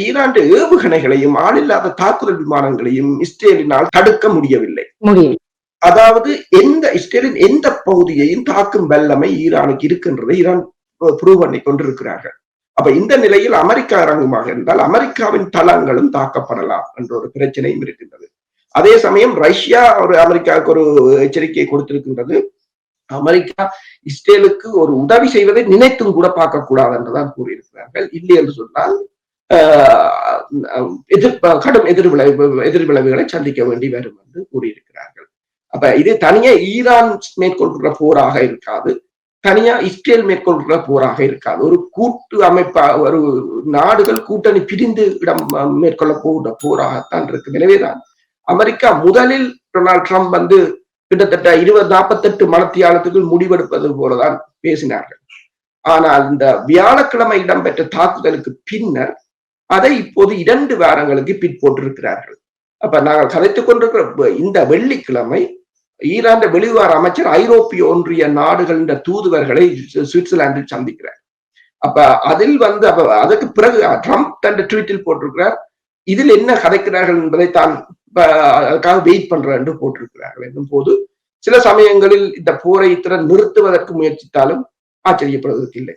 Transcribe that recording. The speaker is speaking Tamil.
ஈரான் ஏவுகணைகளையும் ஆளில்லாத தாக்குதல் விமானங்களையும் இஸ்ரேலினால் தடுக்க முடியவில்லை. அதாவது இஸ்ரேலின் எந்த பகுதியையும் தாக்கும் வல்லமை ஈரானுக்கு இருக்கின்றதை ஈரான் ப்ரூவ் பண்ணி கொண்டிருக்கிறார்கள். அப்ப இந்த நிலையில் அமெரிக்கா இறங்குமாக இருந்தால் அமெரிக்காவின் தளங்களும் தாக்கப்படலாம் என்ற ஒரு பிரச்சனையும் இருக்கின்றது. அதே சமயம் ரஷ்யா அமெரிக்காவுக்கு ஒரு எச்சரிக்கையை கொடுத்திருக்கின்றது. அமெரிக்கா இஸ்ரேலுக்கு ஒரு உதவி செய்வதை நினைத்தும் கூட பார்க்கக்கூடாது என்றுதான் கூறியிருக்கிறார்கள். இல்லை என்று சொன்னால் கடும் எதிர்விளைவுகளை சந்திக்க வேண்டி வரும் என்று கூறியிருக்கிறார்கள். அப்ப இது தனியா ஈரான் மேற்கொள்கிற போராக இருக்காது, தனியா இஸ்ரேல் மேற்கொள்கிற போராக இருக்காது. ஒரு கூட்டு அமைப்பா ஒரு நாடுகள் கூட்டணி பிரிந்து இடம் மேற்கொள்ள போகிற போராகத்தான் இருக்கு. எனவேதான் அமெரிக்கா முதலில் டொனால்ட் ட்ரம்ப் கிட்டத்தட்ட 48 மணித்தியாலத்துக்குள் முடிவெடுப்பது போலதான் பேசினார்கள். ஆனால் இந்த வியாழக்கிழமை இடம்பெற்ற தாக்குதலுக்கு பின்னர் அதை இப்போது 2 வாரங்களுக்கு பிற்போட்டிருக்கிறார்கள். அப்ப நாங்கள் கதைத்துக் கொண்டிருக்கிற இந்த வெள்ளிக்கிழமை ஈரான் வெளிவார அமைச்சர் ஐரோப்பிய ஒன்றிய நாடுகளின் தூதுவர்களை சுவிட்சர்லாந்தில் சந்திக்கிறார். அப்ப அதில் அதற்கு பிறகு ட்ரம்ப் தன் ட்வீட்டில் போட்டிருக்கிறார், இதில் என்ன கதைக்கிறார்கள் என்பதை தான் அதுக்காக வெயிட் பண்ற என்று போட்டிருக்கிறார்கள். என்னும் போது சில சமயங்களில் இந்த போரை நிறுத்துவதற்கு முயற்சித்தாலும் ஆச்சரியப்படுவதற்கு இல்லை.